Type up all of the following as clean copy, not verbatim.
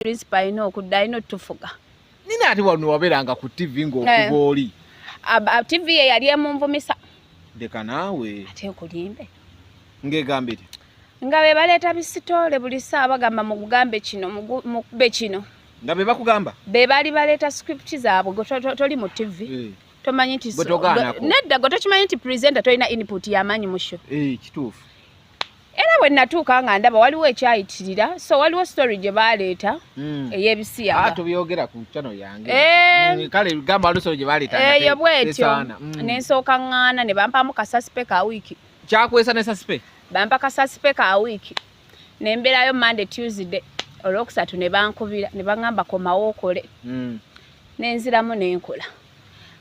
principal ino okudda ino tufuga. Nina ati wano waberanga ku TV ng'okuba oli. TV ye yali emunvumisa. Leka naawe. Ate okulimbe. Ng'egambire. Nga be baleeta bisitole buli saa bagamba mu kugambe kino mu kube kino. Nga be bakugamba? Be bali baleeta script zaabwe toli mu TV. Tomanyi nti nedda go tokimanyi nti presenter tolina input y'amaanyi mu show. Kituufu. Era bwe natuuka nga ndaba waliwo ekyayitirira, so waliwo story gye baleeta ey'ebisiyaga. Tubyogera ku channel yange. Kale gamba waliwo gye baleeta. Eyo bwetyo. N'ensooka ŋŋaana ne bampamu kasasipe ka wiiki. Kyakwesa ne sasipe? Bampa kasasipe ka wiiki. Ne mbeerayo Monday Tuesday. Olwokusatu ne bankubira ne baŋŋamba komawo okole. N'enziramu n'enkola.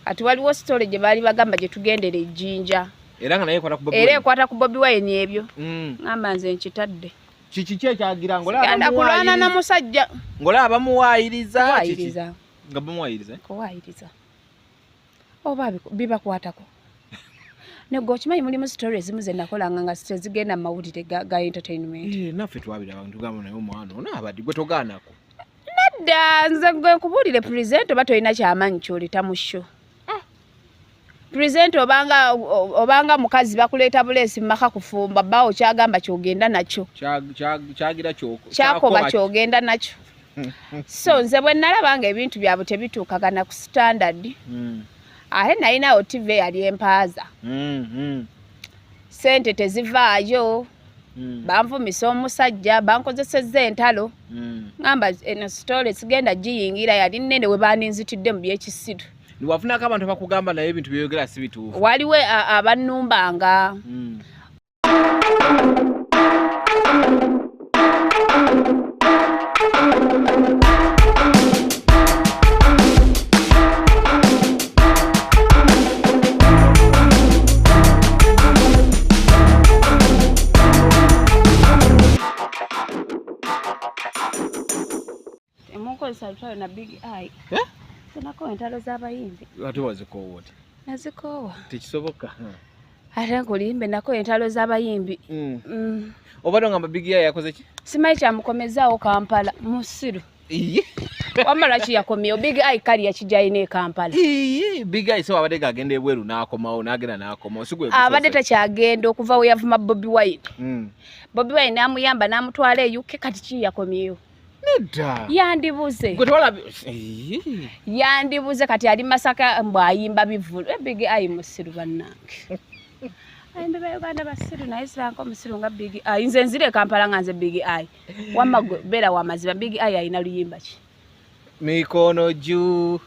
Kati waliwo story gye baali bagamba gye tugendera ejjinja. Era nga naye ekwata ku Bobi Wine ebyo. Ngamba nze nkitadde. Kiki kyagira ngolaba genda kulwana na musajja. Ngolaba bamuwaayiriza. Kuwaayiriza. Nga bamuwaayiriza. Kuwaayiriza. Oba bibakwatako. Nego kimanyi mulimu stories ezimu ze nakolanga nga zigenda mu mawulire ga entertainment. Naffe twabira abantu gamba naye omwana ono abadde gwe togaanako. Nedda nze gwe nkubulire present oba tolina kyamaanyi kyoleta mu show. Present obanga mukazi bakuleeta buleesi maka kufumba bawo kyagamba kyogenda nakyo. Kyagira kyoko. Kyakoba kyogenda nakyo. So nze bwe nalabanga ebintu byabwe tebituukagana ku standard. Ahe nalinawo TV yali empaaza. Sente tezivaayo. Banvumisa omusajja bankozesezza entalo. Ngamba eno story sigenda giyingira yali nnene we baninzitidde mu by'ekisiru. Niwafunako abantu bakugamba naye ebintu byogera si bituufu. Waliwo abannumbanga. Emukozesa lutalo na Big Eye. Nako entalo z'abayimbi. Ate wazikoowa oti? Nazikoowa. Tekisoboka. Ate nkulimbe nako entalo z'abayimbi. Obadde ngamba Big Eye yakoze ki? Simanyi kyamukomezaawo Kampala musiru. Wamala ki yakomyewo Big Eye kali yakijjayo ne Kampala. Big Eye so abadde gagenda ebweru n'akomawo n'agenda n'akomawo sigwe. Abadde takyagenda okuva we yavuma Bobi Wine. Bobi Wine n'amuyamba n'amutwala e UK kati ki yakomyewo. Nedda. Yandibuze. Gwe twala yandibuze kati ali Masaka mbwayimba bivulu. Big Eye musiru bannange. Ayimbe ba Uganda basiru na Islanko musiru nga Big Eye. Nze nzire Kampala nganze Big Eye. Wamagwe bera wamaziba Big Eye ayina luyimba ki? Mikono juu.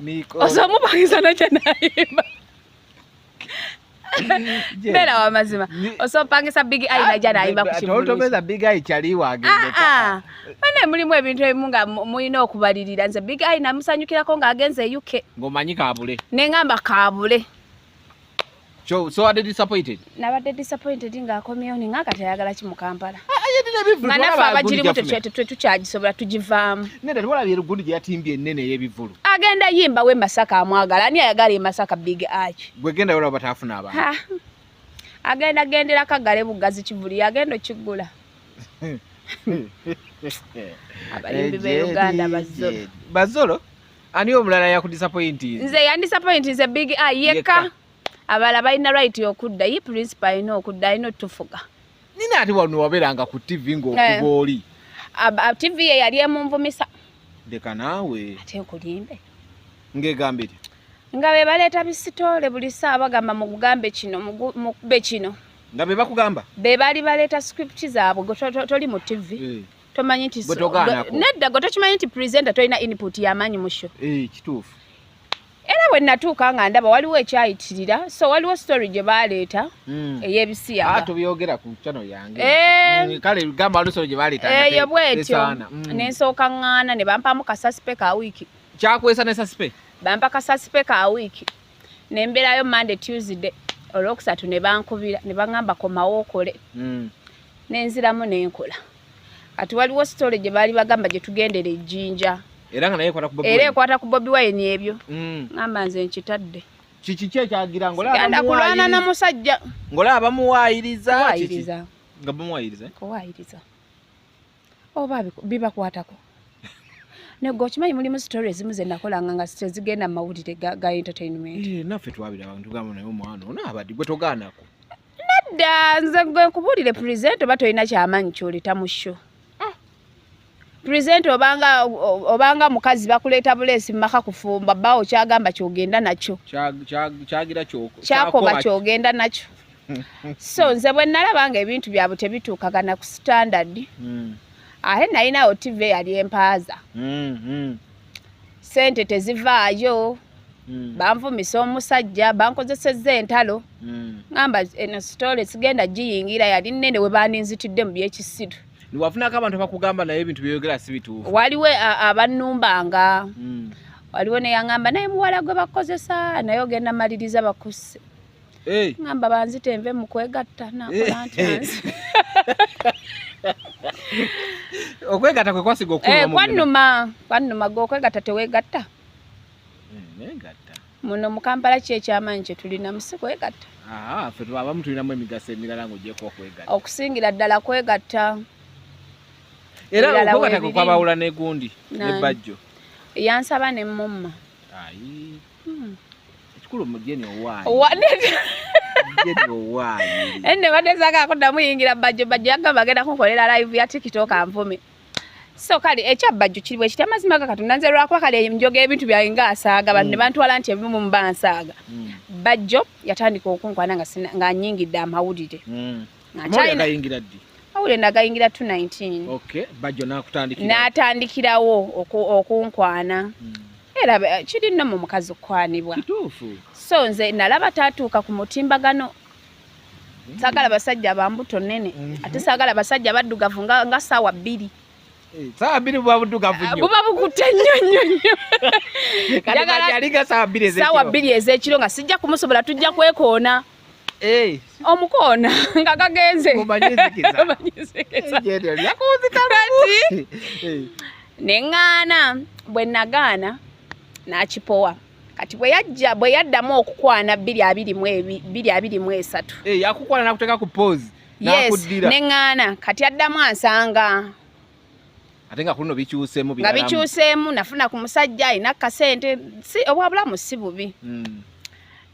Mikono. Osomu bakizana chanayimba. Bera wamazima. Osopangisa Big Eye na jana ayimba kushimulu. Tolobeza Big Eye chaliwa agendeka. Bane mulimu ebintu ebimunga muyina okubalirira nze Big Eye namusanyukirako nga agenze UK. Ngomanyi kabule. Nengamba kabule. So are they disappointed? Nabadde disappointed nga akomyewo ninga katayagala ki mu Kampala. Ayedde ebivulu. Nga nafa abagirimu tukyagisobola tugivaamu. Nenda twalabye lugundi gye yatimbye ennene ey'ebivulu. Agenda yimba we Masaka amwagala. Ani ayagala e Masaka Big Eye? Gwe genda yola batafuna abantu. Agenda gendera kagale bugazi kivuli agenda kiggula. Abalimbi be Uganda bazolo. Bazolo? Ani omulala yakudisappointi? Nze yandisappointi nze Big Eye yekka. Abala balina right okudda yi principal ino okudda ino tufuga. Nina ati wano waberanga ku TV ng'okuba oli. TV ye yali emunvumisa. Leka naawe. Ate okulimbe. Ng'egambire. Nga be baleeta bisitole buli saa bagamba mu kugambe kino mu kube kino. Nga be bakugamba? Be bali baleeta script zaabwe toli mu TV. Tomanyi nti nedda go tokimanyi nti presenter tolina input y'amaanyi mu show. Kituufu. Era bwe natuuka nga ndaba waliwo ekyayitirira, so waliwo story gye baleeta ey'ebisiyaga. Tubyogera ku channel yange. Kale gamba waliwo gye baleeta. Eyo bwetyo. N'ensooka ŋŋaana ne bampamu kasasipe ka wiiki. Kyakwesa ne sasipe? Bampa kasasipe ka wiiki. Ne mbeerayo Monday Tuesday. Olwokusatu ne bankubira ne baŋŋamba komawo okole. N'enziramu n'enkola. Kati waliwo story gye baali bagamba gye tugendera ejjinja. Era nga naye ekwata ku Bobi Wine ebyo. Ngamba nze nkitadde. Kiki kyagira ngolaba genda kulwana na musajja. Ngolaba bamuwaayiriza. Kuwaayiriza. Nga bamuwaayiriza. Kuwaayiriza. Oba bibakwatako. nego okimanyi mulimu story ezimu ze nakolanga nga tezigenda mu mawulire ga entertainment. Naffe twabira abantu gamba naye omwana ono abadde gwe togaanako. Nedda nze gwe nkubuulire present oba tolina kyamaanyi kyoleta mu show. Present obanga mukazi bakuleeta buleesi mu maka kufumba bbaawo kyagamba kyogenda nakyo. Kyagira kyoko. Kyakoba kyogenda nakyo. So nze bwe nalabanga ebintu byabwe tebituukagana ku standard. Ahe nalinawo TV yali empaaza. Sente tezivaayo. Banvumisa omusajja bankozesezza entalo. Ngamba eno story sigenda giyingira yali nnene we baninzitidde mu byekisiru. Niwafunako abantu bakugamba naye ebintu byogera si bituufu. Waliwo abannumbanga. Waliwo ne yangamba naye muwala gwe bakozesa naye ogenda maliriza bakusse. Ngamba banzite nve mu kwegatta nakola ntanzi. Okwegatta kwe kwasiga okuluma kwannuma gw'okwegatta teweegatta. Negatta. Muno mu Kampala ky'ekyamanyi kye tulina musi kwegatta. Ffe abamu tulinamu emigaso emirala ng'ogyeko okwegatta. Okusingira ddala kwegatta. Era okwegatta kwe kwabawula n'egundi n'ebbajjo. Yansaba ne mumma. Ekikulu mujeni owaayi. Mujeni owaayi. Enne badezaka akuddamu yingira bajjo yagamba agenda kunkolera live ya TikTok anvume. So kale ekyabajjo kiri bwe kitya mazima Katonda nze lwakwa kale njoga ebintu byange ng'asaaga bantu ne bantwala nti ebimu mu bansaaga. Bajjo yatandika okunkwana nga nnyingidde amawulire. Nagayingira ddi? Awulire nagayingira 2019. Okay, bajjo n'akutandikira. N'atandikirawo okunkwana. Era kiri nno mu mukazi okukwanibwa. Kituufu. So nze nalaba taatuuka ku mutimbagano. Saagala basajja bambuto nnene. Ate saagala basajja baddugavu nga ssaawa 2. Saa 2 buba buddugavu nnyo. Buba bukutte nnyo. Saa 2 ez'ekiro nga sijja kumusobola tujja kwekoona. Omukoona nga gagenze. Omanyizikiza. Neŋŋaana bwe nagaana n'akipowa. Kati bwe yaddamu okukwana 2:23. Yakukwana n'akuteeka ku pause. Yes, neŋŋaana kati addamu ansanga. Ate nga kuno bikyuseemu nga bikyuseemu nafuna ku musajja alina kasente obwabulamu si bubi.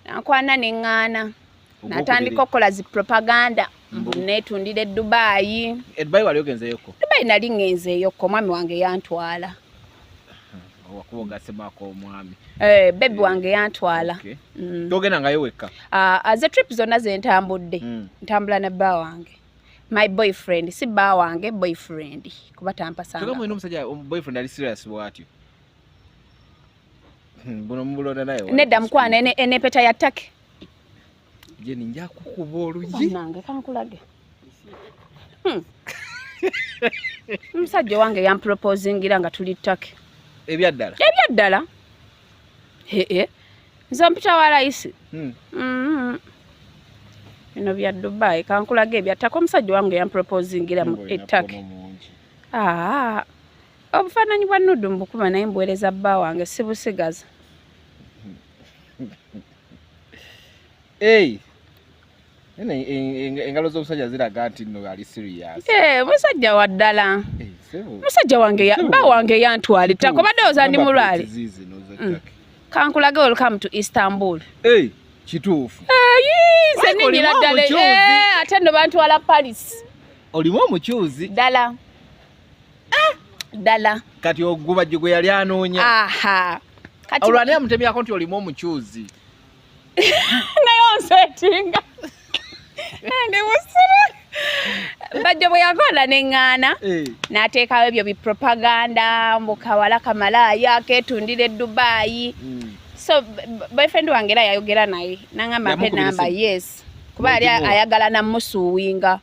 Nakwana neŋŋaana. Natandika okukola zi propaganda. Neetundira Dubai. Dubai wali ogenzeyoko? Dubai nali ngenzeeyoko mwami wange yantwala. Wakuba ogasemako omwami. Baby wange yantwala. Togenda ngayo wekka? Ze trip zonna ze ntambudde. Ntambula na bba wange. My boyfriend, si bba wange, boyfriend. Kuba tampasanga. Toka mwino musajja boyfriend ali serious bwatyo. Buno mbulona naye. Nedda mukwana enepeta ya ttake. Jeni nja kukuba oluyi. Nange kankulage. Musajja wange yamproposingira nga tuli ttake. Ebyaddala? Ebyaddala. Nze mpita wa layisi. Bino bya Dubai kankulage ebyattaka omusajja wange yamproposingira mu ettake. Obufaananyi bwa Nudu mbukuba naye mbuweereza bba wange sibusigaza. Engalo z'omusajja ziraga nti nno ali serious. Musajja wa ddala. Musajja wange bba wange yantwala ettaka obadde oza ndi mulwale. Kankulage welcome to Istanbul. Kituufu. Nze ninnyira ddala. Ate nno bantwala Paris. Olimu omukyuzi? Ddala. Ddala. Kati ogubajjo gwe yali anoonya. Kati olwani amutemyako nti olimu omukyuzi. Naye onsetinga. Ndi musira. Bajjo bwe yakola neŋŋaana. N'ateekawo ebyo bipropaganda mukawala kamalaaya keetundira Dubai. So boyfriend wange era yayogera naye n'angamba mpe namba. Yes. Kuba yali ayagala namusuuwinga.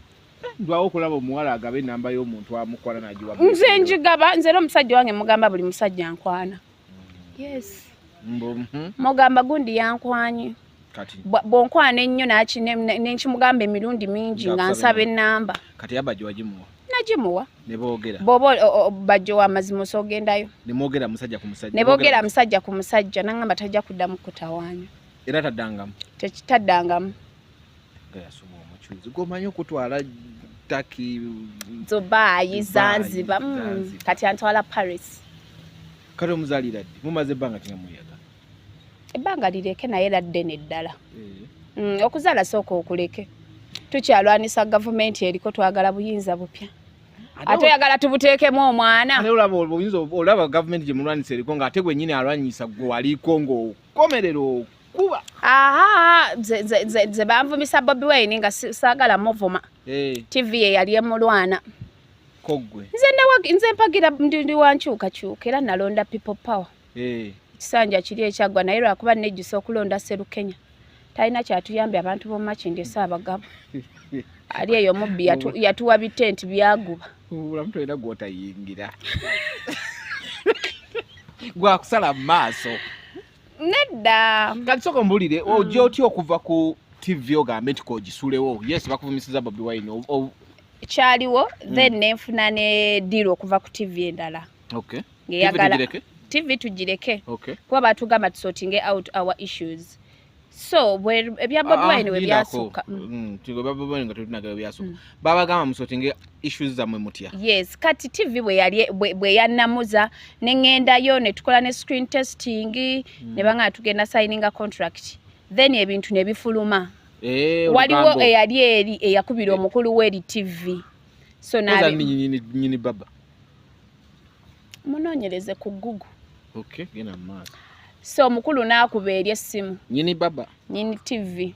Ndwawo okulaba omuwala agaba enamba y'omuntu amukwala n'agiwa. Nze njigaba nze era omusajja wange mugamba buli musajja nkwana. Yes. Mugamba gundi yankwanye. Bwonkwana ennyo nenkimugamba emirundi mingi nga nsaba ennamba. Kati yabajjo wagimuwa? Nagimuwa. Ne boogera? Bw'oba bajjo w'amazima ogendayo. Ne mwogera musajja ku musajja? Ne boogera musajja ku musajja n'angamba tajja kuddamu kutawaanya. Era taddangamu? Taddangamu. Gayasoma omukyuzi gw'omanyi okutwala Turkey, Dubai, Zanzibar. Kati antwala Paris. kale omuzalira ddi mumaze ebbanga kinga muyaga ebbanga lireke naye laddene ddala okuzaala sooka okuleke tukyalwanisa gavumenti eriko twagala buyinza bupya ate oyagala tubuteekemu omwana olaba gavumenti gye mulwanisa eriko ng'ate gwennyini alwanyisa gwe waliko ng'okomerera okuba ze banvumisa Bobi Wine nga saagala muvuma TV ye yali emulwana koggwe nze mpagira ndi wankyukakyuka era nalonda people power ekisanja kiri ekyaggwa naye lwakuba nejjusa okulonda Sserukenya talina kyatuyambye abantu b'omumakindi Ssaabagabo ali eyo mubbi yatuwa bitenti byaguba olamu tolina gw'otayingira gwakusala mu maaso nedda kati sooka mbulire ojja otya okuva ku TV ogambe nti kogisulewo yes bakuvumisiza Bobi Wine kyaliwo then nenfuna ne deal okuva ku TV endala ngeyagala TV tugireke kuba batugamba tusorting out our issues so ebya Bobi Wine we byasuka Bobi Wine nga tulinaga byasuka babagamba musorting issues zamwe mutya yes kati TV bwe yannamuza nengendayo ne tukola ne screen testing ne banga tugenda signing a contract then ebintu ne bifuluma waliwo eyali eri eyakubira omukulu w'eri TV so nyini baba munoonyereze ku Google gena maaso so omukulu n'akuba eri essimu nyini baba nyini TV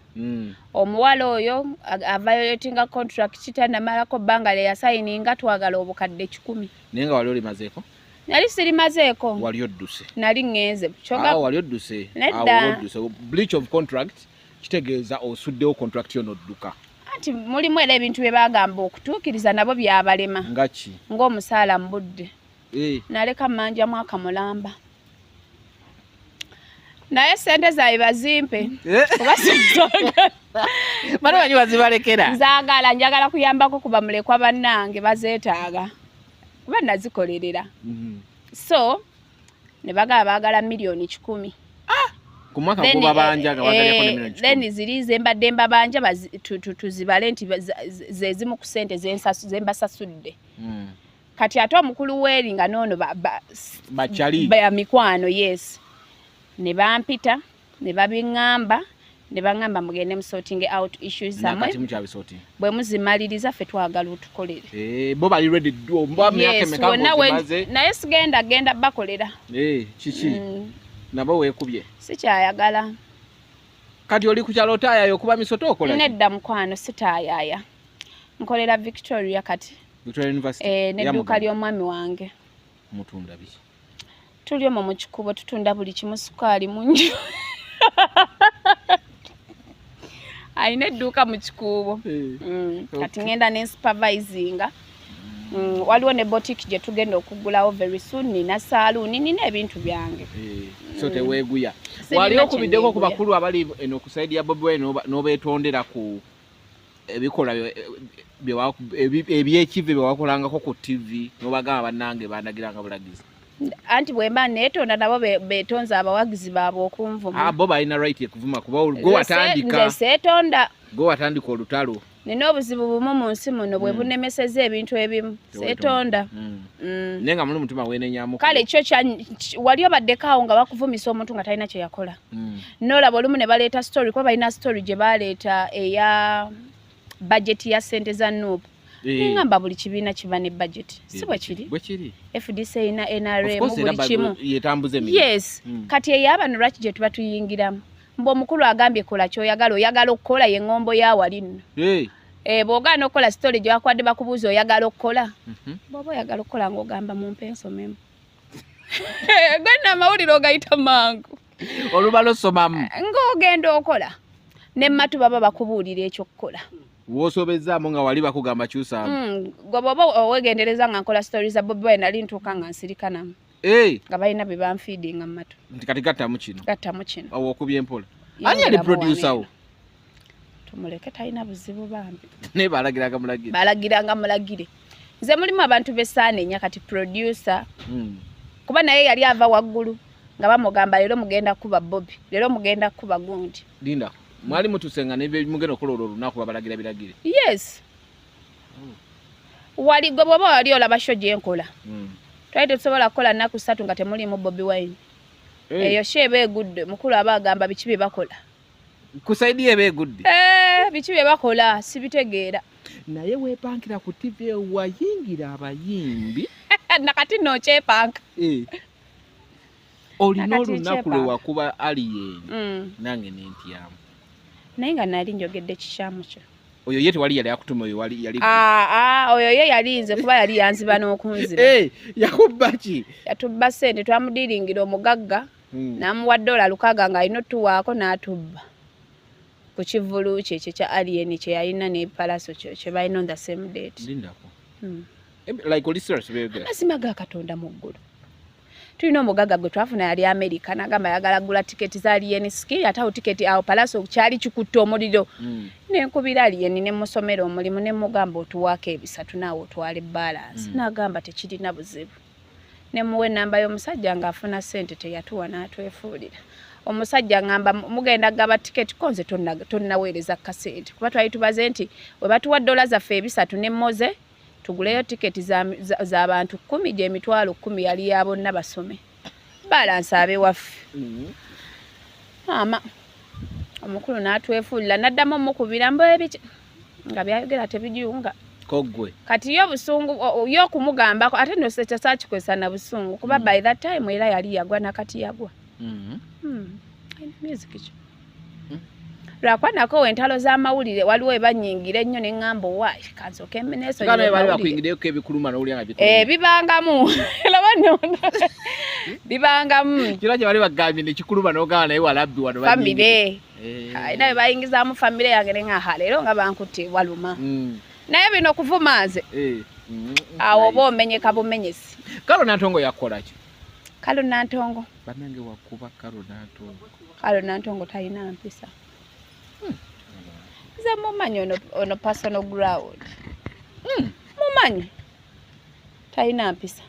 omuwala oyo avayoletinga contract tannamalako bbanga lye yasayininga twagala obukadde 10 naye nga wali olimazeeko nali sirimazeeko wali odduse nali ŋŋenze wali odduse breach of contract kitegeeza osuddewo contract yo n'odduka anti mulimu era ebintu bye bagamba okutuukiriza nabo byabalema ngaki ng'omusaala mu budde naleka mmanjamu akamulamba naye sente zaabwe bazimpe banabanyi bazibalekera njagala kuyambako kuba mulekwa bannange bazeetaaga kuba nazikolerera so ne bagala baagala milioni 10 ku mwaka kuba banja nga bagalyako ne milioni 10 then ziri zembadde mbabanja tuzibale nti zezimu ku sente zembasasudde kati ate omukulu w'eri nga noono bakyali mikwano yes ne bampita ne babiŋŋamba ne baŋŋamba mugende mu sorting out issues zamwe bwe muzimaliriza ffe twagala otukolere bo bali ready naye genda bakolera kiki nabo weekubye sikyayagala kati oli ku kyalo otaayayo okuba misoto okola nedda mukwano sitaayaaya nkolera Victoria kati Victoria University n'edduuka ly'omwami wange mutunda biki tuli omwo mu kikubo tutunda buli kimu sukaali munju ayina edduuka mu kikubo kati ngenda ne supervisinga waliwo ne boutique gye tugenda okugulawo very soon nina saloon nina ebintu byange so teweeguya wali okubiddeko ku bakulu abali eno ku side ya Bobi Wine n'obeetondera ku ebikola ebyekive bye wakolangako ku TV n'obagamba bannange bandagiranga bulagizi anti bwemba neetonda nabo beetonza abawagizi baabwe okunvuma bo balina right ekuvuma kuba gwe watandika nze seetonda gwe watandika olutalo nina obuzibu bumu mu nsi muno bwe bunemeseza ebintu ebimu seetonda naye nga muli mutima weenenyamu kale kyo wali obaddekaawo nga bakuvumisa omuntu nga talina kye yakola noolaba olumu ne baleeta story kuba balina story gye baleeta eya bajeti ya sente za Nuupu ngamba buli kibiina kiba ne budget si bwe kiri FDC ina NRM buli kimu yes kati eyabano lwaki gye tuba tuyingiramu mbo omukulu agambye kola kyoyagala okukola ye ngombo ya wali nno bw'ogaana okukola story gye wakwadde bakubuuza oyagala okukola bw'oba oyagala okukola ng'ogamba mumpe ensomemu gwenna amawulire ogayita mangu olubala osomamu ng'ogenda okola ne mmatu baba bakubuulira ekyokukola wosobezaamu nga wali bakugamba kyusaamu gwe bw'oba owegendereza nga nkola story za Bobi Wine nali ntuuka nga nsirikanamu nga balina be banfiidinga mu matu nti kati gattamu kino awo okubye empola ani ali producer wo tumuleke talina buzibu bambi naye balagiranga mulagire nze mulimu abantu besaana enya kati producer kuba naye yali ava waggulu nga bamugamba leero mugenda kuba Bobi leero mugenda kuba gundi linda mwali mutusenga mugenda okukola olwo olunaku babalagira biragire yes wali gwe bw'oba wali olaba show gye nkola twali tetusobola kukola nnaku 3 nga temulimu Bobi Wine. Eyo shebe egudde mukulu abagamba biki bye bakola. Kusaidia begudde. Biki bye bakola sibitegeera. Naye weepankira ku TV wayingira abayimbi. Nakati no chepanka. Olina olunaku lwe wakuba Alien. Nange nentyamu. Naye nga nali njogedde kikyamu kyo. Oyo ye tewali yali akutuma oyo wali yali. Oyo ye yalinze kuba yali yanziba n'okunziba. Yakubba ki? Yatubba ssente twamudiringira omugagga. Namuwa $600 nga alina otuwaako n'atubba. Ku kivulu kye kya Alien kye yalina ne Palaso kye balina on the same date. Lindako. Like oli serious bega. Mazima ga Katonda mu ggulu. Tulina omugagga gwe twafuna yali America n'agamba yagala gula tiketi za Alien ski atawo tiketi awo Palaso kyali kikutte omuliro. Nenkubira Alien ne musomero omulimu ne mugamba otuwaako ebisatu naawe otwale balance. N'agamba tekirina buzibu. Ne muwe namba y'omusajja ng'afuna ssente teyatuwa n'atwefuulira. Omusajja ngamba mugenda gaba tiketi konze tonnaweereza kasente. Kuba twali tubaze nti we batuwa $3 zaffe ebisatu ne moze tuguleyo tiketi za abantu 10 gye emitwalo 10 yali ya bonna basome. Balance abe waffe. Omukulu n'atwefuulira n'addamu omukubira mbo ebiki nga byayogera tebijunga. Kogwe. Kati yo busungu yo kumugambako ate no secha sakikwesa na busungu kuba by that time era yali yagwa nakati yagwa. Music kyo. Lwakwanako entalo z'amawulire waliwo ebanyingira ennyo n'eŋŋambo waayi kansoke emeneso. Kana bali bakuingireyo kebikuluma n'olya nga bitone. Bibangamu. Laba nno. Bibangamu. Kira kye bali bagambye ne kikuluma n'ogana naye walabbi wano family. Naye bayingizaamu family yange ne ngaha leero nga bankutte waluma. Naye bino kuvumaaze. Awo oba omenyeka bumenyesi. Kalo Nantongo yakola ki? Kalo Nantongo. Banange wakuba Kalo Nantongo. Kalo Nantongo talina mpisa. Nze mumanyi ono personal ground. Mumanyi. Talina mpisa.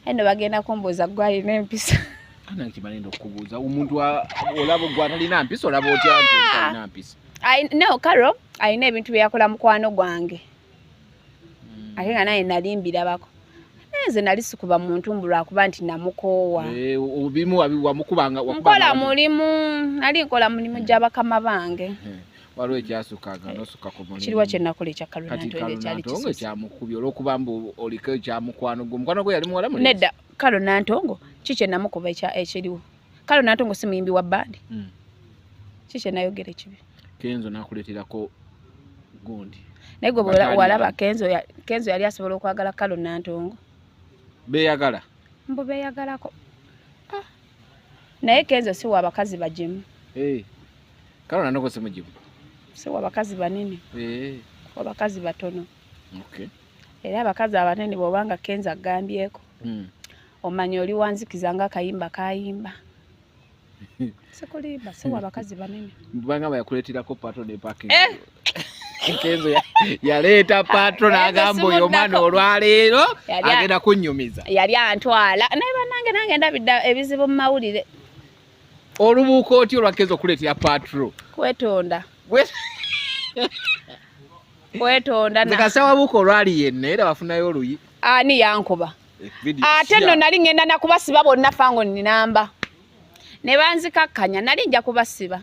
Eno bagenda kumbuuza gwe alina empisa. Anange kimanendo okubuuza omuntu olabo gwe atalina mpisa olaba otya nti talina mpisa. No, Karo, alina ebintu byakola mukwano gwange. Ate nga naye nalimbira bako. Nze nali sikuba muntu mbulwa kuba nti namukoowa. Obimu wamukubanga nkola mulimu, nali nkola mulimu gy'abakama bange. Waliwo ekyasukaga n'osuka ku mulimu. Kiriwa kye nakola ekya Kalo Nantongo kyali kisusa. Kyamukubye olw'okuba mbu oliko ekyamukwano gwe. Mukwano gwe yali muwala mulezi. Nedda, Kalo Nantongo kikye namukuba ekiriwo. Kalo Nantongo si muyimbi wa bandi. Kikye nayogera ekibi. Kenzo nakuleterako gundi. Naye gwe walaba Kenzo yali asobola okwagala Kalo Nantongo. Beyagala. Mbo beyagalako. Naye Kenzo si wabakazi bajimu. Kalo Nantongo si mujimu. Si wabakazi banene. Wabakazi batono. Okay. Era abakazi abanene bw'obanga Kenzo agambyeko. Omanyi oli wanzikiza nga akayimba kayimba. Sikulimba si wabakazi banene. Mbanga yakuletirako patro ne parking. Kenzo yaleeta patro n'agamba oyo omwana olwaleero agenda kunnyumiza. Yali antwala naye banange nange ndabidda ebizibu mu mawulire. Olubuuka otyo olwa Kenzo okuleetera patro. Kwetonda. Kwetonda na. Nkasawa buuka olwali yenna era bafunayo oluyi. Ani yankuba. Ate nno nali ngenda nakubasiba bonna fango ninamba. Ne banzikakkanya nali nja kubasiba.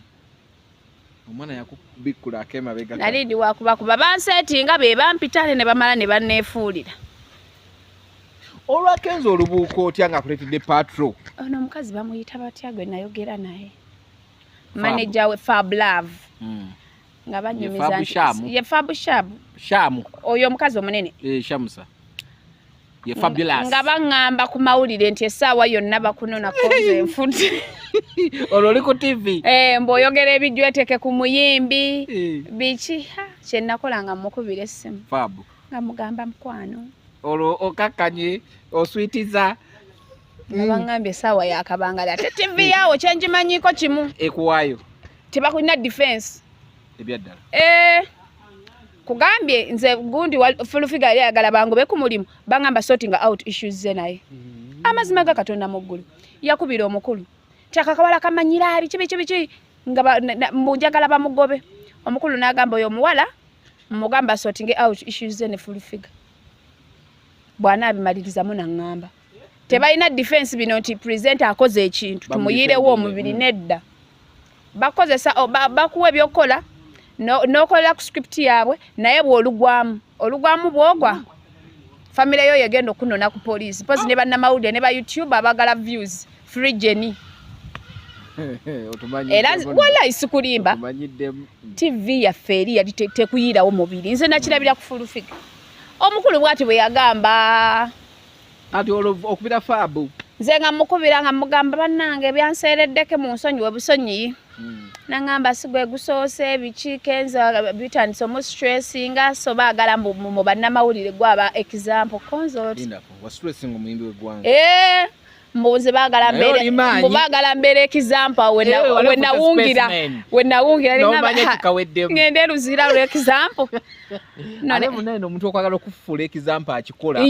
Omwana yakubikula akema bega. Nali ndi wakubakuba bansetinga be bampitale ne bamala ne banneefuulira. Olwa Kenzo olubuuka otya nga kuletedde patro. Ono omukazi bamuyita batya gwe nayogera naye. Manager we Fab Love. Nga banyumiza nti. Ye Fab Shabu. Shamu. Oyo omukazi omunene. Shamusa. Ye Fabulous. Nga bangamba ku mawulire nti essaawa yonna bakunona koze enfuti. Olwo ku TV. Mboyogera ebijweteke ku muyimbi. Biki kye nakolanga mukubira essimu. Fabu. Nga mugamba mukwano. Olwo okakkanye oswitiza. Bangambye essaawa yakabangala. Ate TV yawo kyenjimanyiko kimu. Ekuwaayo. Tebakulina defense. Ebyaddala. Kugambye nze gundi fulufiga yali ayagala bangobe ku mulimu bangamba sorting out issues ze naye. Amazima ga Katonda mu ggulu yakubira omukulu kyakakawala kamanyira biki nga mujagala bamugobe omukulu n'agamba oyo muwala mugamba sorting out issues ze ne fulufiga. bwana abimalirizamu nangamba tebalina defense bino nti presenter akoze ekintu tumuyirewo omubiri nedda bakozesa bakuwa ebyokola nokola ku script yaabwe naye bwolugwamu bwogwa family yo yegenda okunona ku police pozi ne bannamawulire ne ba YouTube abagala views free Jenny era wala isikulimba TV ya feri yali tekuyirawo mubiri nze nakirabira ku full figure omukulu bwati bwe yagamba ati okubira fabu nze nga mukubira nga mugamba bannange byanseereddeke mu nsonyi we busonyi nangamba sigwe gusoose bikikenza bitandise mu stressinga so baagala mu bannamawulire gwaba example consult wa stressing omuyimbi w'eggwanga mbuzi baagala mbere example when nawungira ngende luzira lwe example ale munene omuntu okwagala okufuula example akikola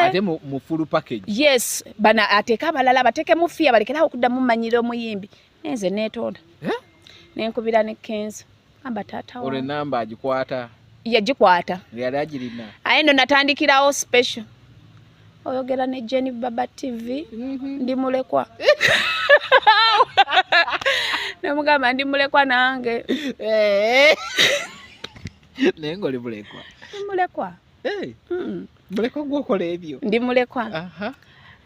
ate mu full package yes bana ateka abalala bateke mu fia balekeraho okuddamu mumanyire omuyimbi nenze neetonda nenkubira ne Kenzo amba tata wa ole namba agikwata yagikwata yali agirina aye ndo natandikirawo special oyogera ne Jenny Baba TV ndi mulekwa namugamba ndi mulekwa nange nengo oli mulekwa mulekwa mulekwa gwokola ebyo ndi mulekwa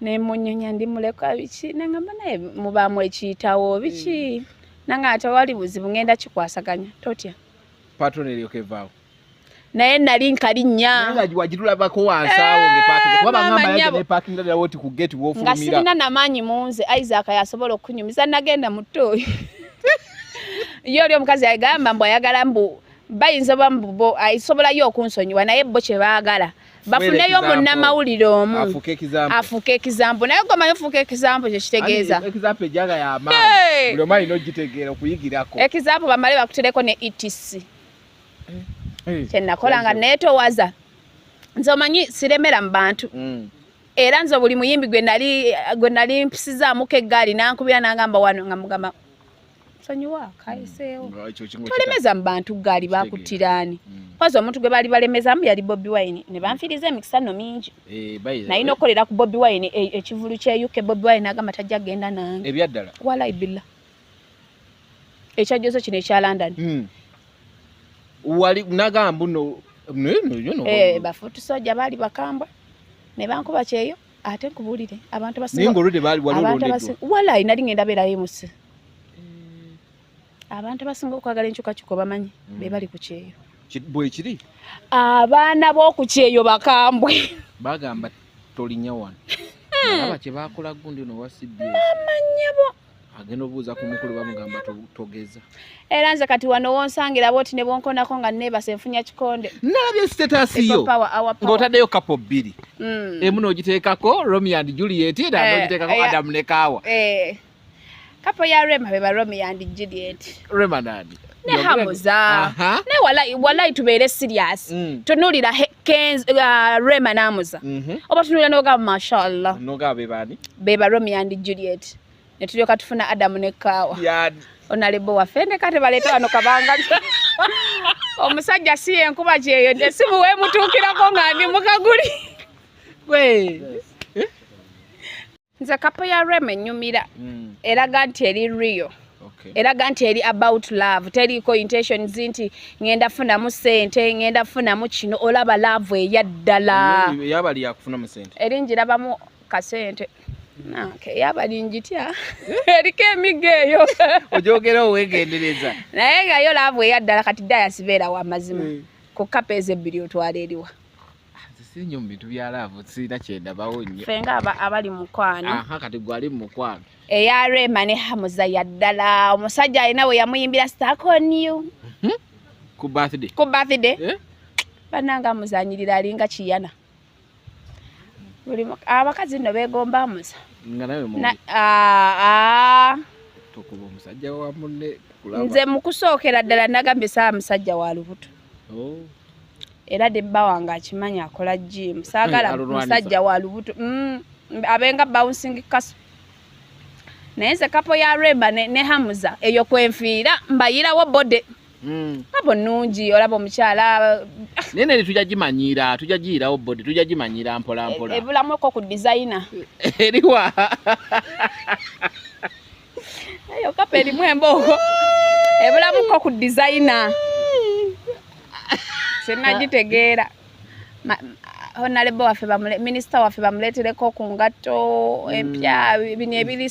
ne munyonya ndi mulekwa biki nangamba naye mubamu ekiyitawo biki nanga atawali buzibu ngenda kikwasaganya totya patron eriyokevaawo naye nali nkalinya nga wagitulabako wansawo ngepaakinga kuba bangamba yaje ne parking dala woti ku gate wofulumira nga sirina namanyi munze Isaac yasobola okunyumiza nagenda mutoyi yoli omukazi agamba mbu ayagala mbu bayinza bambubo ayisobola yo okunsonyiwa naye bo kye baagala bafuneyo munnamawulire omu afuka example naye goma yofuka example kye kitegeeza example jaga ya amaani buli omali n'ogitegeera okuyigirako example bamale bakutereko ne etc kyenakola nga neetowaza nze omanyi siremera mu bantu era nze buli muyimbi gwe nali mpisizaamuko eggaali nankubira nangamba wano nga mugamba sonyiwa kayiseewo tolemeza mu bantu gaali bakutiraani kwaza omuntu gwe baali balemezamu yali Bobi Wine ne banfiriza emikisano mingi nayina okukolera ku Bobi Wine ekivulu kyeyuke Bobi Wine agamba tajja genda nange ebyaddala wala ibilla ekyajozo kino ekya London wali nagamba no bafutu soja baali bakambwa ne bankuba kyeyo ate nkubulire abantu basinga ningo oludde baali walolondedwa wala inali ngenda beerayo musi abantu basinga okwagala enkyukakyuka bamanyi be bali ku kyeyo bwe kiri abaana b'oku kyeyo bakambwe bagamba tolinya wano aba kye bakola gundi no wasibye amanyabo agenda obuuza ku mukulu bamugamba togeza era nze kati wano wonsangira boti ne bonkonako nga neebase nfunya kikonde nalabye status yo ng'otaddeyo kapo bbiri emu n'ogiteekako Romeo and Juliet era n'ogiteekako Adam ne Kaawa kapo ya Rema beba Romeo and Juliet Rema nani ne Hamuza ne walai tubeere serious tunulira Rema n'Amuza oba tunulira n'ogamba mashallah n'ogamba bebani beba Romeo and Juliet ne tulyoka tufuna Adam ne Kaawa onalebo wafende kate baleta wano kabanga omusajja si enkuba kyeyo nte simuwe mutuukirako nga ndi mukaguli nze kapo ya Rema ennyumira eraga nti eri real eraga nti eri about love teriko intentions nti ngenda funamu sente ngenda funamu kino olaba love eyaddala yabali yakufunamu sente erinjirabamu kasente yabali njitya eriko emigo eyo ojogera owegendereza naye nga yo love eyaddala kati ddala sibeera w'amazima ku kapeezi ebbiri otwala eriwa sinyo mu bintu bya love sirina kyendabawo nnyo fenga abali mukwano kati gwali mu mukwano eya Rema ne Hamuza yaddala omusajja alina we yamuyimbira Stuck on You ku birthday bananga amuzanyirira alinga kiyana abakazi nno beegomba Hamuza nga nawe tokuba omusajja wa munne kulaba nze mu kusookera ddala nagambye saa musajja wa lubuto era debba wange akimanyi akola gym saagala musajja wa lubuto abenga bouncing castle naye nze kapo ya Rema ne Hamuza eyo kwenfiira mbayirawo bode abo nungi olaba omukyala nene tujagimanyira tujagiirawo body tujagimanyira mpola mpola ebulamu ko ku designer eriwa ayo kaperi mwembo ebulamu ko ku designer senagitegeera honorable waffe minister waffe bamuletereko ku ngato empya bino ebiri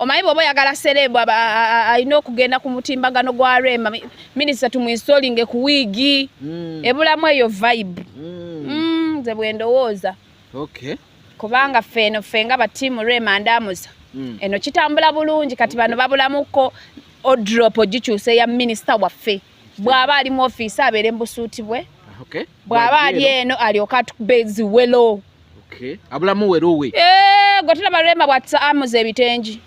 omanyi bw'oba oyagala serebu alina okugenda ku mutimbagano gwa Rema minisita tumuinstolinge ku wiigi ebulamu eyo vibe nze bwendowooza kubanga ffe nga batiimu Rema Ndamuza eno kitambula bulungi kati bano babulamuko odrop ogikyusa eya minisita waffe bw'aba ali mu ofiisi abeere mbusuuti bwe bw'aba ali eno alyoka atubeziwelo abulamu werowe gwe tulaba Rema bw'amuza ebitengi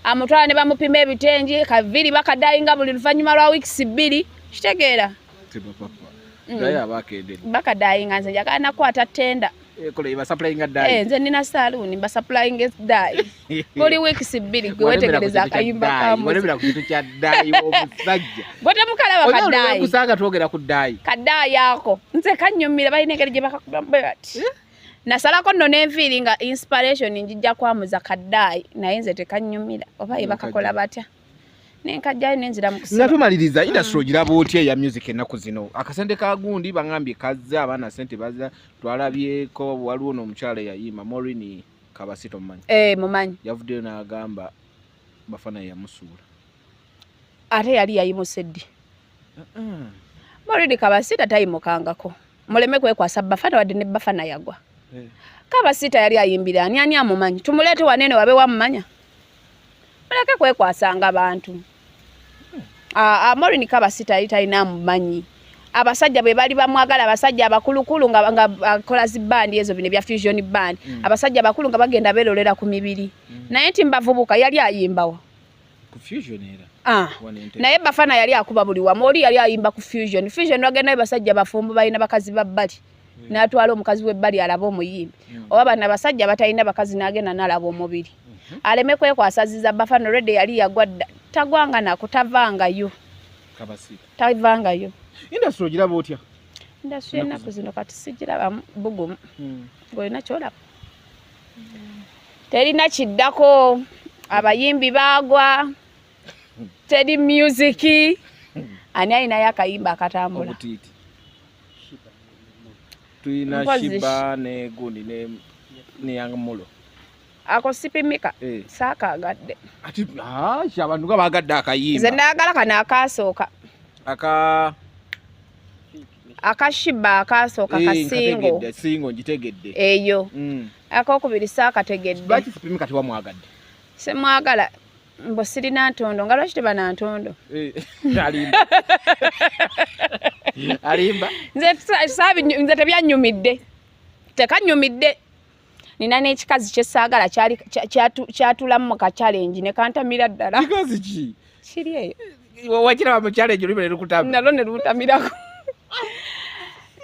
amutwala ne bamupima ebitengi kaviri bakadayinga buli luvannyuma lwa weeks 2 kitegeera bakadayinga nze njagala nakwata tenda nze nina saloon basaplaying dai buli weeks 2 gwe wetegereza akayimba kamugotemukalaba kadayi ako nze kanyumira balina engeri gye bakakubambati nasalako nno nenviiri nga inspiration njijja kwamuza kaddayi naye nze tekanyumira oba ye bakakola batya nenkajjayo nenzira mu kusiba. Nga tumaliriza industry ogiraba otya eya music ennaku zino akasente ka gundi bangambye kazza abaana sente bazza twalabyeko waliwo n'omukyala yayima Maureen Kabasito mumanyi mumanyi yavuddeyo n'agamba Bafana yamusuula ate yali yayimusedde Maureen Kabasito tayimukangako muleme kwekwasa Bafana wadde ne Bafana yagwa Kabasito yali ayimbira ani amumanyi tumulete wanene wabe wamumanya muleke kwekwasanga abantu Maureen Kabasito yali talina amumanyi abasajja bwe bali bamwagala abasajja abakulukulu nga akola zibandi ezo bine bya fusion band abasajja abakulu nga bagenda belolera ku mibiri naye timbavubuka yali ayimbawa ku fusion era naye Bafana yali akuba buli wamu oli yali ayimba ku fusion wagenda basajja bafumbu balina bakazi babbali n'atwala omukazi w'ebbali alaba omuyimbi oba bana basajja batalina bakazi n'agenda n'alaba omubiri aleme kwekwasaziza Bafana already yali yagwadda tagwanga nako tavangayo Kabasito tavangayo industry ogiraba otya industry ennaku zino kati sigiraba bugumu ng'olina kyolaba terina kiddako abayimbi baagwa teri music ani alinayo akayimba akatambula tuyina Shiba ne gundi ne Young Mulo ako sipimika saakagadde ati abantu nga bagadde akayimba nze ndagala kana akasooka akashiba akasooka kasingo ngitegedde eyo akokubiri saakategedde lwaki sipimika tiwamwagadde semwagala mbo sirina ntondo nga lwaki teba na ntondo alimba nze tebyanyumidde tekanyumidde nina n'ekikazi kyesaagala kyatulamu mu ka challenge ne kantamira ddala kikazi ki kiri eyo wakiraba mu challenge olibere lukutamira nalo ne lutamirako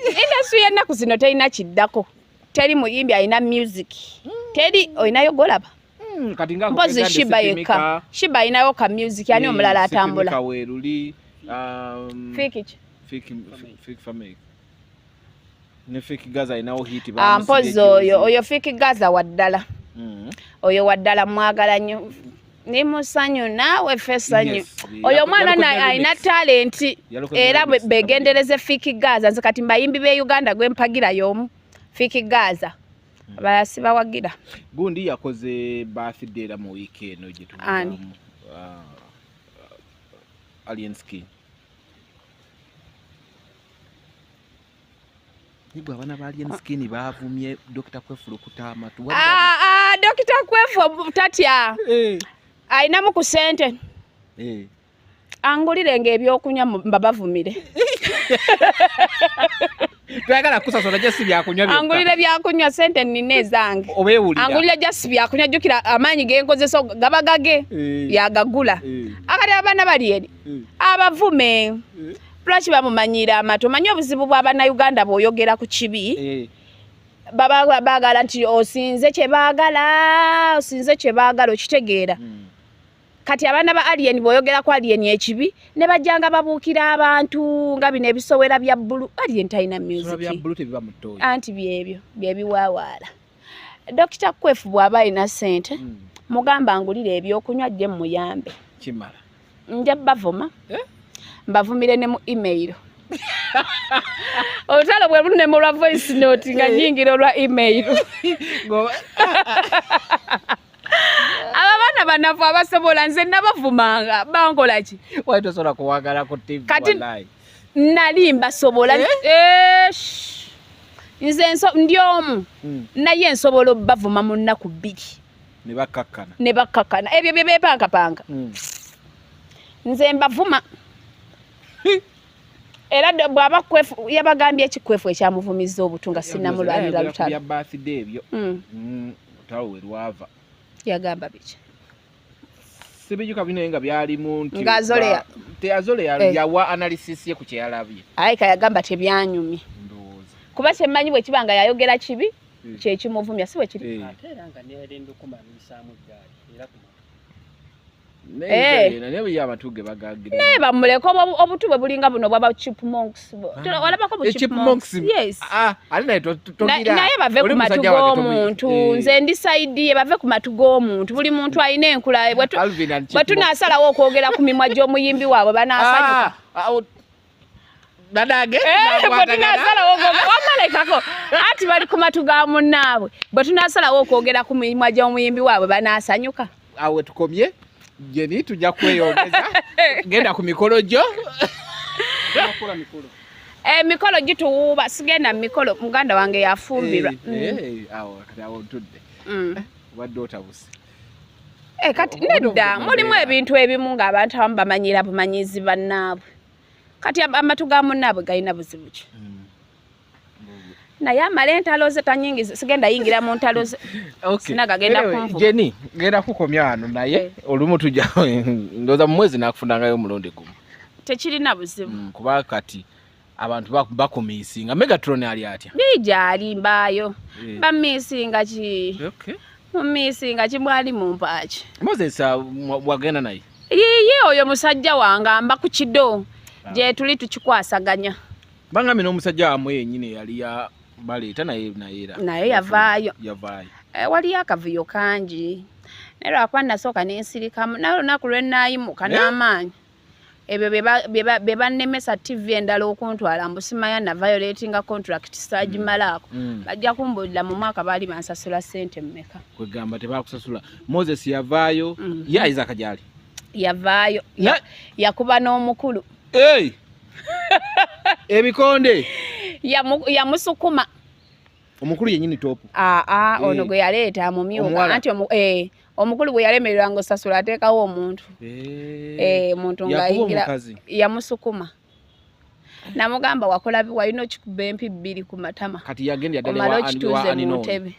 industry yennaku zino terina kiddako teri muyimbi alina music teri olinayo golaba kati nga mpozi Shiba yeka Shiba alinayo ka music yani omulala atambula kaweruli fiki family ne fiki Gaza alinawo hit mpozi oyo fiki Gaza waddala oyo waddala mwagala nnyo ni musanyu naawe fesanyu oyo mwana alina talent era begendereze fiki Gaza nze kati mbayimbi be Uganda gwempagira y'omu fiki Gaza basiba wagira gundi yakoze birthday la mu weekend gye tuvugamu Alien Skin Nibwa bana ba Alien Skin bavumye Dr. Kwefu Lukutama tu Dr. Kwefu tatya aina mu kusente angulire ng'ebyokunywa mbabavumire twagala kusasula jesi byakunywa byokka angulire byakunywa sente nine ezange obewulira angulire jesi byakunywa jukira amaanyi genkozeso gabagage yagagula akati abana bali eri abavume lwaki bamumanyira amatu omanyi obuzibu bw'abana Uganda bw'oyogera ku kibi baba baagala nti osinze kye baagala okitegeera kati abaana ba alien boyogera ku alien ekibi ne bajjanga babuukira abantu nga bino ebisowera bya bbulu. Alien talina music bya bbulu tebiba mu ttooyi anti byebyo byebiwaawaala. Dr. Kwefu bw'aba alina ssente mugamba angulire ebyokunywa ajje muyambe kimala nja bavuma mbavumire ne mu email olutalo bwe lune mu lwa voice note nga nyingiro lwa email abaana banafu abasobola nze nabavumanga bankola ki wali tosobola kuwagala ku TV wallahi nali mbasobola nze ndi omu naye nsobola obbavuma mu nnaku bbiri ne bakakkana ebyo bye beepankapanga nze mbavuma era bw'aba Kwefu yabagambye ekikwefu ekyamuvumizza obutunga sinnamulwanira lutalo ebyo lutalo we lwava yagamba biki sibijuka bino nga byalimu nti ng'azoleya teyazoleya yawa analysis ye ku kyeyalabye ayi kayagamba tebyanyumye kuba kyemmanyi bwe kibanga yayogera kibi kyekimuvumya si bwe kiri ate era nga neerenda okumalirisamu gaali era naye bamuleka obutu bwe bulinga buno bwaba chipmunks walabako bu chipmunks yes naye bave ku matu g'omuntu nze ndi side ye bave ku matu g'omuntu buli muntu alina enkula bwe tunaasalawo okwogera ku mimwa gy'omuyimbi waabwe banaasanyuka bwe tunaasalawo wamalekako ati bali ku matu ga munnaabwe bwe tunaasalawo okwogera ku mimwa gy'omuyimbi waabwe banaasanyuka awe tukomye Jeni tujja kweyongeza genda ku mikolo gyo mikolo gituwuuba sigenda mikolo muganda wange yafumbirwa awo kati awo ntudde wadde otabuse kati nedda mulimu ebintu ebimu ng'abantu abamu bamanyira bumanyizi bannaabwe kati amatu ga munnaabwe galina buzibu ki naye amala entalo ze tanyingiza sigenda yingira mu ntalo ze sinagagenda kumvuga Jeni genda kukomya wano naye olumu tujja ndoza mu mwezi nakufunangayo omulundi gumu tekirina buzibu kuba kati abantu bakumisinga Megatron ali atya bijali mbayo bamisinga ki mumisinga kimwali mu mpaaki Moses wagenda naye yiye oyo musajja wanga mba ku kido je tuli tukikwasaganya bangamina omusajja wamwe yennyini yali ya baleeta naye yavaayo waliyo akavuyo kangi naye lwakuba nasooka nensirikamu naye olunaku lwenaayimuka n'amaanyi ebyo bye bannemesa TV endala okuntwala mbusimanya na violatinga contract sagimalaako bajja kumbuulira mu mwaka baali bansasula ssente mmeka kwegamba tebakusasula Moses yavaayo ye Isaac gyali yavaayo yakuba n'omukulu ebikonde yamusukuma omukulu yennyini topu ono gwe yaleeta mumyuka anti omukulu bwe yalemererwa ng'osasula ateekawo omuntu omuntu ng'ayingira yamusukuma namugamba wakola walina okikuba empi bbiri ku matama kati yagenda omala okituuze mu ntebe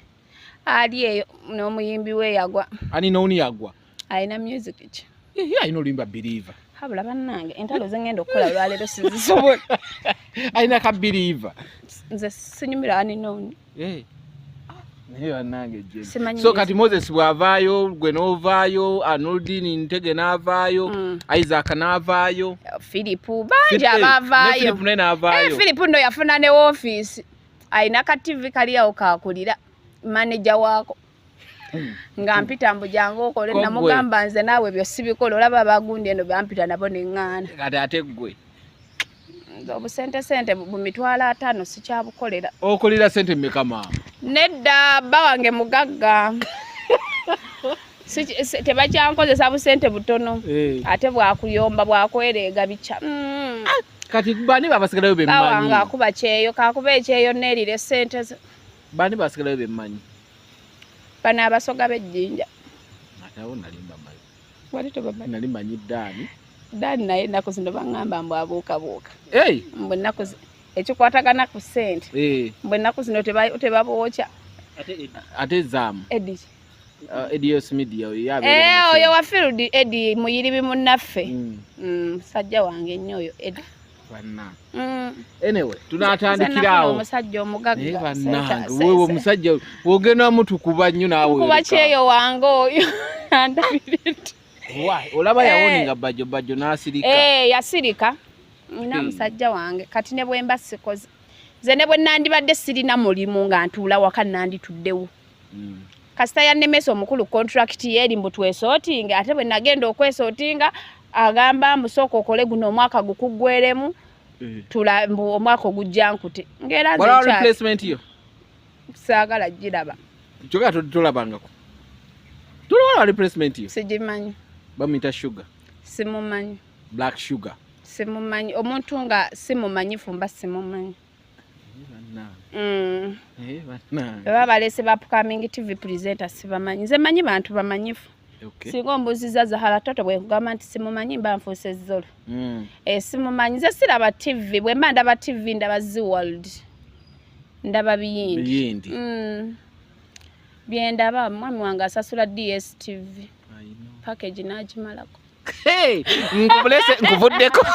ali eyo n'omuyimbi we yagwa Aninoni yagwa alina music ki alina oluyimba Believer habula bannange entalo zengenda okukola lwaleero sizisobola alina ka Believer nze sinyumira Aninoni naye bannange so kati Moses bw'avaayo gwe n'ovaayo Anuldin Ntege n'avaayo Isaac n'avaayo Philipu bangi abaavaayo Philipu ndo yafuna ne woofiisi alina ka TV kali awo kakulira manager waako nga mpita mbujanga okole namugamba nze naawe byo sibikola olaba abagundi eno bampita nabo neŋŋaana kati ate ggwe obusente bu 5,000 sikyabukolera okolera sente mmeka maama nedda bba wange mugagga tebakyankozesa busente butono ate bwakuyomba bwakwereega bica kati bani babasigalayo bemmanyi bawanga akuba kyeyo kakuba ekyeyo neerire sente ze bani basigalayo bemmanyi bano abasoga b'ejjinja atawo nalimba mayi wali tobamanyi nalimbanyi Dani naye ennaku zino baŋŋamba mbu abuukabuuka mbwe ennaku ekikwatagana ku ssente mbwe ennaku zino tebabookya ate zaamu Edios Media oyo wa Field Edi muyiribi munnaffe musajja wange nnyo oyo Edi anyway tunatandikirawo omusajja omugagga wewe omusajja wogenda mutukuba nnyo naawe kuba kyeyo wange oyo andabiriti olaba yawoninga bajjo n'asirika. Yasirika. Nina musajja wange kati ne bwemba sikoze. Ze ne bwe nandibadde sirina mulimu nga ntuula waka nandituddewo. Kasita yannemesa omukulu contract yeri mbu twesootinga ate bwe nagenda okwesootinga agamba musooka okole guno omwaka gukuggweremu tula mbu omwaka ogujja nkute. Ngera nze wala replacement yo saagala giraba. Choka tolabangako. Wala replacement yo Sigimanyi. Bamita sugar. Simumanyi. Black sugar. Simumanyi. Omuntu nga simumanyi fumba simumanyi. Baba balese ba upcoming TV presenter sibamanyi. Nze manyi bantu bamanyifu. Singa ombuziza Zahara Toto bwe kugamba nti simumanyi mba nfuuse zolo. Simumanyi. Nze siraba TV bwe mba ndaba TV ndaba Zee World. Ndaba biyindi. Byendaba mwami wange asasula DSTV. Package nagimalako. Nkubulese nkuvuddeko.